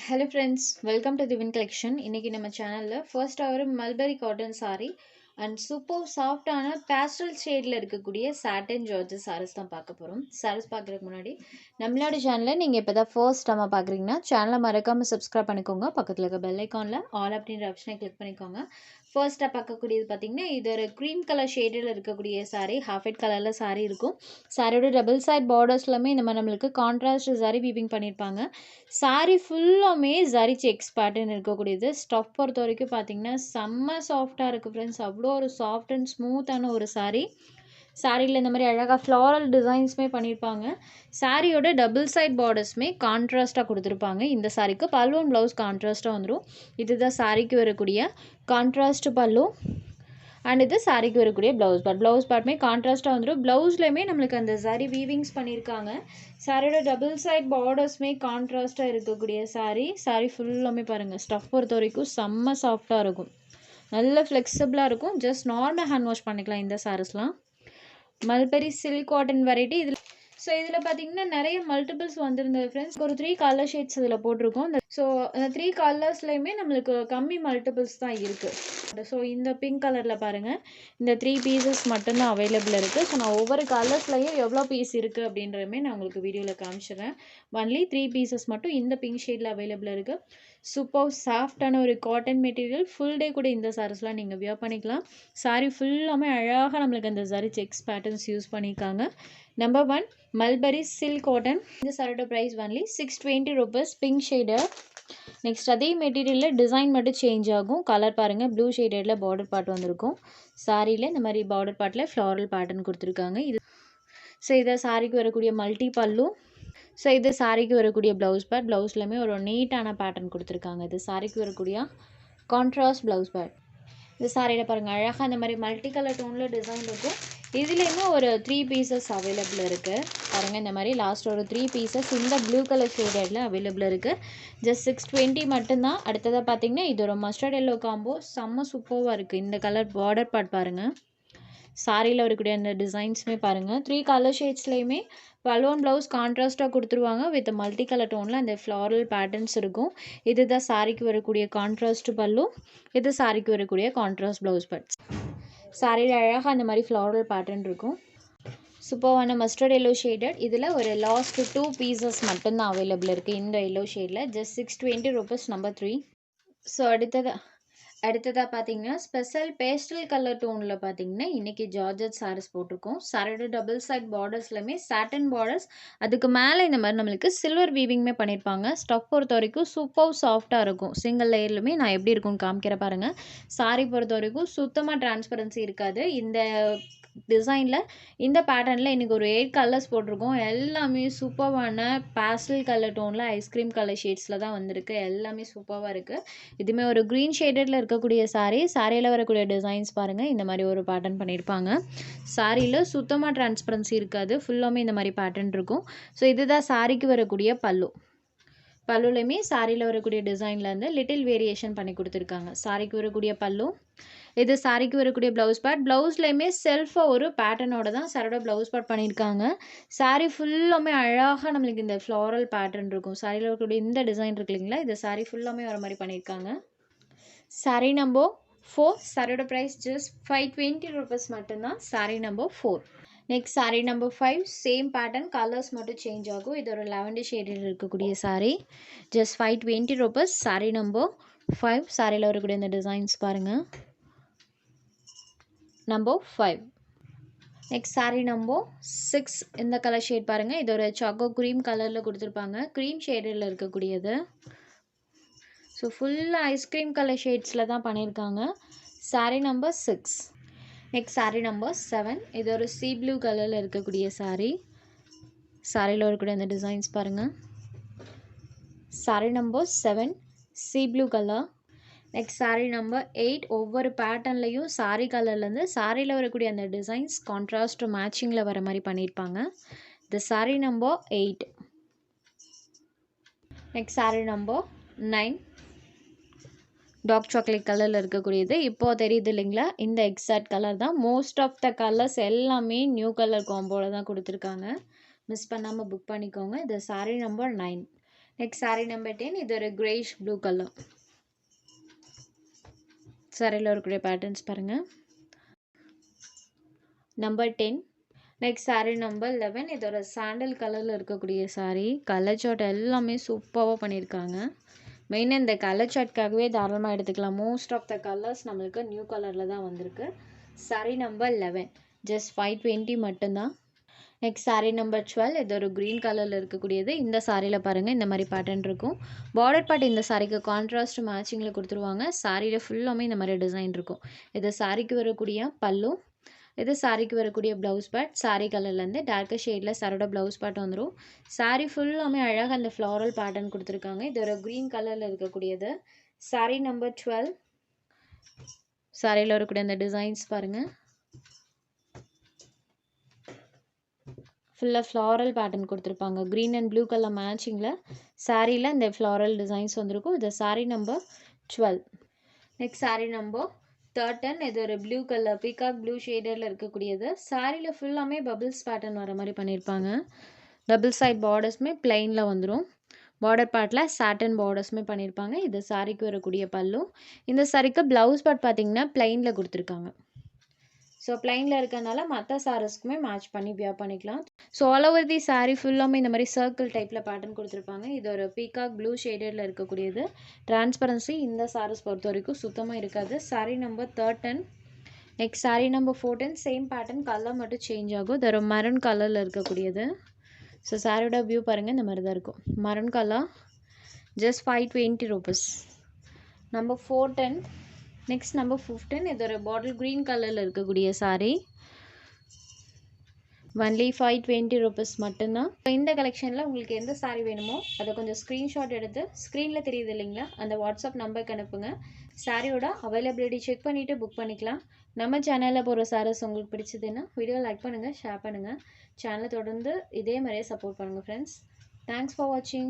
Hello friends, welcome to Divine Collection. இன்னைக்கு நம்ம சேனல்ல ஃபர்ஸ்ட் ஒரு mulberry cotton saree and super சாஃப்டான பேஸ்டல் ஷேட்ல இருக்கக்கூடிய சாட்டன் ஜார்ஜஸ் சாரீஸ் தான் பார்க்க போறோம். சாரீஸ் பார்க்கறதுக்கு முன்னாடி நம்மளோட சேனலை நீங்க இப்பதான் ஃபர்ஸ்ட் டைம் பார்க்குறீங்கன்னா சேனலை மறக்காம சப்ஸ்கிரைப் பண்ணிக்கோங்க. பக்கத்துல இருக்க பெல் ஐகான்ல ஆல் அப்படின்ற ஆப்ஷனை கிளிக் பண்ணிக்கோங்க. ஃபர்ஸ்ட்டாக பார்க்கக்கூடியது பார்த்தீங்கன்னா இது ஒரு க்ரீம் கலர் ஷேடில் இருக்கக்கூடிய சாரீ, ஹாஃப் ஒயிட் கலரில் சாரீ இருக்கும். சாரியோட டபுள் சைட் பார்டர்ஸ்லாமே இந்த மாதிரி நம்மளுக்கு கான்ட்ராஸ்ட் சாரீ வீவிங் பண்ணியிருப்பாங்க. சாரீ ஃபுல்லாமே ஜரி செக்ஸ் பேட்டர்ன் இருக்கக்கூடியது. ஸ்டஃப் பொறுத்த வரைக்கும் பார்த்தீங்கன்னா செம்ம சாஃப்டாக இருக்குது ஃப்ரெண்ட்ஸ். அவ்வளோ ஒரு சாஃப்ட் அண்ட் ஸ்மூத்தான ஒரு சாரீ. சாரியில் இந்த மாதிரி அழகாக ஃப்ளாரல் டிசைன்ஸுமே பண்ணியிருப்பாங்க. சாரியோட டபுள் சைட் பார்டர்ஸுமே கான்ட்ராஸ்ட்டாக கொடுத்துருப்பாங்க. இந்த சாரிக்கு பல்லு அண்ட் ப்ளவுஸ் கான்ட்ராஸ்ட்டாக வந்துடும். இதுதான் சாரிக்கு வரக்கூடிய கான்ட்ராஸ்ட் பல்லு அண்ட் இது சாரிக்கு வரக்கூடிய ப்ளவுஸ் பார்ட்டுமே கான்ட்ராஸ்ட்டாக வந்துடும். ப்ளவுஸ்லையுமே நம்மளுக்கு அந்த சாரி வீவிங்ஸ் பண்ணியிருக்காங்க. சாரியோட டபுள் சைட் பார்டர்ஸுமே கான்ட்ராஸ்ட்டாக இருக்கக்கூடிய சாரி ஃபுல்லாமே பாருங்கள். ஸ்டஃப் பொறுத்த வரைக்கும் செம்ம சாஃப்டாக இருக்கும், நல்ல ஃப்ளெக்சிபிளாக இருக்கும். ஜஸ்ட் நார்மல் ஹேண்ட் வாஷ் பண்ணிக்கலாம் இந்த சாரீஸ்லாம். Mulberry silk cotton variety. இதில் பார்த்தீங்கன்னா நிறைய மல்டிபிள்ஸ் வந்திருந்தது ஃப்ரெண்ட்ஸ். ஒரு 3 கலர் ஷேட்ஸ் இதில் போட்டிருக்கோம். அந்த 3 கலர்ஸ்லையுமே நம்மளுக்கு கம்மி மல்டிபிள்ஸ் தான் இருக்குது. இந்த பிங்க் கலரில் பாருங்கள், இந்த 3 பீசஸ் மட்டும்தான் அவைலபிள் இருக்குது. நான் ஒவ்வொரு கலர்ஸ்லையும் எவ்வளோ பீஸ் இருக்குது அப்படின்றதுமே நான் உங்களுக்கு வீடியோவில் காமிச்சிடுறேன். ஒன்லி 3 பீசஸ் மட்டும் இந்த பிங்க் ஷேடில் அவைலபிள் இருக்குது. சூப்பர் சாஃப்டான ஒரு காட்டன் மெட்டீரியல். ஃபுல் டே கூட இந்த சாரீஸ்லாம் நீங்கள் வியர் பண்ணிக்கலாம். சாரீ ஃபுல்லாமே அழகாக நம்மளுக்கு அந்த சாரி செக்ஸ் பேட்டர்ன்ஸ் யூஸ் பண்ணியிருக்காங்க. Number 1 mulberry silk cotton. இந்த சாரியோட price only 620 rupees. Pink shade. Next அதே மெட்டீரியலில் டிசைன் மட்டும் சேஞ்ச் ஆகும். கலர் பாருங்கள், ப்ளூ ஷேடரில் பார்டர் பார்ட் வந்திருக்கும். சாரியில் இந்த மாதிரி பார்டர் பார்ட்டில் ஃப்ளாரல் பேட்டர்ன் கொடுத்துருக்காங்க. இதை சாரிக்கு வரக்கூடிய மல்டி பல்லு. இது சாரிக்கு வரக்கூடிய ப்ளவுஸ் பார்ட். ப்ளவுஸ்லையுமே ஒரு நீட்டான பேட்டர்ன் கொடுத்துருக்காங்க. இது சாரிக்கு வரக்கூடிய கான்ட்ராஸ்ட் ப்ளவுஸ் பார்ட். இந்த சாரியில் பாருங்கள் அழகாக இந்த மாதிரி மல்டி கலர் டோனில் டிசைன் இருக்கும். இதுலேயுமே ஒரு 3 பீசஸ் அவைலபிள் இருக்குது. பாருங்கள், இந்த மாதிரி லாஸ்ட் ஒரு 3 பீசஸ் இந்த ப்ளூ கலர் ஷேடில் அவைலபிள் இருக்குது. ஜஸ்ட் 620 மட்டும்தான். அடுத்ததாக பார்த்தீங்கன்னா இது ஒரு மஸ்டர்ட் எல்லோ காம்போ, செம்ம சூப்பராக இருக்குது. இந்த கலர் பார்டர் பார்ட் பாருங்கள். சாரியில் வரக்கூடிய அந்த டிசைன்ஸுமே பாருங்கள். 3 கலர் ஷேட்ஸ்லையுமே பலூன் ப்ளவுஸ் கான்ட்ராஸ்ட்டாக கொடுத்துருவாங்க. வித் மல்டி கலர் டோனில் அந்த ஃப்ளாரல் பேட்டர்ன்ஸ் இருக்கும். இதுதான் சாரிக்கு வரக்கூடிய கான்ட்ராஸ்ட் பல்லு. இது சாரிக்கு வரக்கூடிய கான்ட்ராஸ்ட் ப்ளவுஸ் பார்ட்ஸ். சாரியில் அழகாக அந்த மாதிரி ஃப்ளாரல் பேட்டர்ன் இருக்கும். சூப்பரான மஸ்டர்ட் எல்லோ ஷேடட். இதில் ஒரு லாஸ்ட் 2 பீசஸ் மட்டும்தான் அவைலபிள் இருக்குது இந்த எல்லோ ஷேடில். Just 620 rupees. நம்பர் 3. அடுத்ததாக பார்த்தீங்கன்னா ஸ்பெஷல் பேஸ்டல் கலர் டோனில் பார்த்தீங்கன்னா இன்றைக்கி ஜார்ஜட் சாரீஸ் போட்டிருக்கோம். சாரியோட டபுள் சைட் பார்டர்ஸ்லையுமே சாட்டன் பார்டர்ஸ், அதுக்கு மேலே இந்த மாதிரி நம்மளுக்கு சில்வர் வீவிங்குமே பண்ணியிருப்பாங்க. ஸ்டஃப் பொறுத்த வரைக்கும் சூப்பர் சாஃப்டாக இருக்கும். சிங்கிள் லேயர்லுமே நான் எப்படி இருக்கும்னு காமிக்கிற பாருங்கள். சாரீ பொறுத்த வரைக்கும் சுத்தமாக டிரான்ஸ்பரன்சி இருக்காது. இந்த டிசைனில் இந்த பேட்டர்னில் இன்றைக்கி ஒரு 8 கலர்ஸ் போட்டிருக்கோம். எல்லாமே சூப்பரான பேஸ்டல் கலர் டோனில் ஐஸ்கிரீம் கலர் ஷேட்ஸில் தான் வந்திருக்கு. எல்லாமே சூப்பராக இருக்குது. இதுவுமே ஒரு க்ரீன் ஷேடடில் இருக்கக்கூடிய சாரியில் வரக்கூடிய டிசைன்ஸ் பாருங்கள். இந்த மாதிரி ஒரு பேட்டர்ன் பண்ணியிருப்பாங்க. சாரியில் சுத்தமாக டிரான்ஸ்பரன்சி இருக்காது, ஃபுல்லாமே இந்த மாதிரி பேட்டர்ன் இருக்கும். இதுதான் சாரிக்கு வரக்கூடிய பல்லு. பல்லுலையுமே சாரியில் வரக்கூடிய டிசைனில் வந்து லிட்டில் வேரியேஷன் பண்ணி கொடுத்துருக்காங்க. சாரிக்கு வரக்கூடிய பல்லு. இது சாரிக்கு வரக்கூடிய ப்ளவுஸ் பார்ட். ப்ளவுஸ்லையுமே செல்ஃபாக ஒரு பேட்டர்னோட தான் சாரோட ப்ளவுஸ் பார்ட் பண்ணியிருக்காங்க. சாரீ ஃபுல்லாமே அழகாக நம்மளுக்கு இந்த ஃப்ளாரல் பேட்டர்ன் இருக்கும். சாரியில் வரக்கூடிய இந்த டிசைன் இருக்கு இல்லைங்களா, இது சாரீ ஃபுல்லாமே வர மாதிரி பண்ணியிருக்காங்க. சாரீ நம்பர் 4. சாரியோட ப்ரைஸ் ஜஸ்ட் 520 rupees மட்டும்தான். Sari number 4. Next sari number 5. Same pattern, colours மட்டும் சேஞ்ச் ஆகும். இது ஒரு லாவெண்டர் ஷேடில் இருக்கக்கூடிய sari. Just 520 rupees. Sari number 5. சாரியில் வரக்கூடிய இந்த டிசைன்ஸ் பாருங்கள். நம்பர் 5. Next sari number 6. இந்த கலர் ஷேட் பாருங்கள். இது ஒரு சாக்கோ க்ரீம் கலரில் கொடுத்துருப்பாங்க. க்ரீம் ஷேடில் இருக்கக்கூடியது. ஃபுல்லாக ஐஸ்கிரீம் கலர் ஷேட்ஸில் தான் பண்ணியிருக்காங்க. Sari number 6. Next sari number 7. இது ஒரு சீ ப்ளூ கலரில் இருக்கக்கூடிய சாரீ. சாரியில் வரக்கூடிய அந்த டிசைன்ஸ் பாருங்கள். Sari number 7 sea blue colour. Next sari number 8. ஒவ்வொரு பேட்டர்ன்லையும் சாரீ கலர்லேருந்து சாரியில் வரக்கூடிய அந்த டிசைன்ஸ் கான்ட்ராஸ்ட் மேட்சிங்கில் வர மாதிரி பண்ணியிருப்பாங்க. இந்த sari number 8. Next sari number 9. Dark chocolate கலரில் இருக்கக்கூடியது. இப்போது தெரியுது இல்லைங்களா, இந்த எக்ஸாக்ட் கலர் தான். மோஸ்ட் ஆஃப் த கலர்ஸ் எல்லாமே நியூ கலர் காம்போவில் தான் கொடுத்துருக்காங்க. மிஸ் பண்ணாமல் புக் பண்ணிக்கோங்க. இது sari number 9. Next saree number 10. இது ஒரு கிரேஷ் ப்ளூ கலர். சாரியில் இருக்கக்கூடிய பேட்டர்ன்ஸ் பாருங்கள். நம்பர் 10. Next saree number 11. இது ஒரு சாண்டல் கலரில் இருக்கக்கூடிய saree. கலர் சார்ட் எல்லாமே சூப்பராக பண்ணியிருக்காங்க. மெயினாக இந்த கலர் சார்ட்காகவே தாராளமாக எடுத்துக்கலாம். மோஸ்ட் ஆஃப் த கலர்ஸ் நம்மளுக்கு நியூ கலரில் தான் வந்திருக்கு. saree நம்பர் 11 ஜஸ்ட் 520 மட்டும்தான். Next saree number 12. இது ஒரு க்ரீன் கலரில் இருக்கக்கூடியது. இந்த சாரியில் பாருங்கள் இந்த மாதிரி பேட்டர்ன் இருக்கும். பார்டர் பார்ட் இந்த சாரிக்கு கான்ட்ராஸ்ட் மேட்சிங்கில் கொடுத்துருவாங்க. சாரியில் ஃபுல்லாமே இந்த மாதிரி டிசைன் இருக்கும். இது சாரிக்கு வரக்கூடிய பல்லு. இது சாரிக்கு வரக்கூடிய ப்ளவுஸ் பார்ட். சாரி கலர்லேருந்து டார்க்கர் ஷேடில் சாரோட ப்ளவுஸ் பார்ட் வந்துடும். சாரி ஃபுல்லாமே அழகாக அந்த ஃப்ளாரல் பேட்டர்ன் கொடுத்துருக்காங்க. இது ஒரு க்ரீன் கலரில் இருக்கக்கூடியது. saree number 12. சாரியில் வரக்கூடிய அந்த டிசைன்ஸ் பாருங்கள். ஃபுல்லாக ஃப்ளாரல் பேட்டர்ன் கொடுத்துருப்பாங்க. க்ரீன் அண்ட் ப்ளூ கலர் மேட்சிங்கில் சாரியில் இந்த ஃப்ளாரல் டிசைன்ஸ் வந்திருக்கும். இது saree number 12. Next saree number 13. இது ஒரு ப்ளூ கலர் பீகாக் ப்ளூ ஷேடரில் இருக்கக்கூடியது. சாரியில் ஃபுல்லாமே பபிள்ஸ் பேட்டர்ன் வர மாதிரி பண்ணியிருப்பாங்க. டபுள் சைட் பார்டர்ஸுமே பிளெயினில் வந்துடும். பார்டர் பார்ட்டில் சாட்டன் பார்டர்ஸுமே பண்ணியிருப்பாங்க. இது சாரிக்கு வரக்கூடிய பல்லு. இந்த சாரிக்கு ப்ளவுஸ் பார்ட் பார்த்திங்கன்னா பிளெயினில் கொடுத்துருக்காங்க. ஸோ பிளைனில் இருக்கனால மற்ற சாரீஸ்க்குமே மேட்ச் பண்ணி வியர் பண்ணிக்கலாம். So all over the saree ஃபுல்லாமே இந்த மாதிரி சர்க்கிள் டைப்பில் பேட்டர்ன் கொடுத்துருப்பாங்க. இது ஒரு பீகாக் ப்ளூ ஷேடரில் இருக்கக்கூடியது. டிரான்ஸ்பரன்சி இந்த சாரீஸ் பொறுத்த வரைக்கும் சுத்தமாக இருக்காது. saree number 13. Next saree number 14. Same pattern, colour மட்டும் சேஞ்ச் ஆகும். இது ஒரு மரூன் கலரில் இருக்கக்கூடியது. ஸோ சாரியோட வியூ பாருங்கள் இந்த மாதிரி தான் இருக்கும். Maroon colour just 520 rupees. Number 14. Next number 15. இது ஒரு பாட்டில் க்ரீன் கலரில் இருக்கக்கூடிய saree. ஒன்லி 520 rupees மட்டும்தான். இந்த கலெக்ஷனில் உங்களுக்கு எந்த saree வேணுமோ அதை கொஞ்சம் ஸ்க்ரீன்ஷாட் எடுத்து ஸ்க்ரீனில் தெரியுது இல்லைங்களா, அந்த வாட்ஸ்அப் நம்பருக்கு அனுப்புங்க. சாரியோட அவைலபிலிட்டி செக் பண்ணிவிட்டு புக் பண்ணிக்கலாம். நம்ம சேனலில் போகிற சாரீஸ் உங்களுக்கு பிடிச்சதுன்னா வீடியோ லைக் பண்ணுங்கள், ஷேர் பண்ணுங்கள். சேனலை தொடர்ந்து இதே மாதிரியே சப்போர்ட் பண்ணுங்கள் ஃப்ரெண்ட்ஸ். தேங்க்ஸ் ஃபார் வாட்சிங்.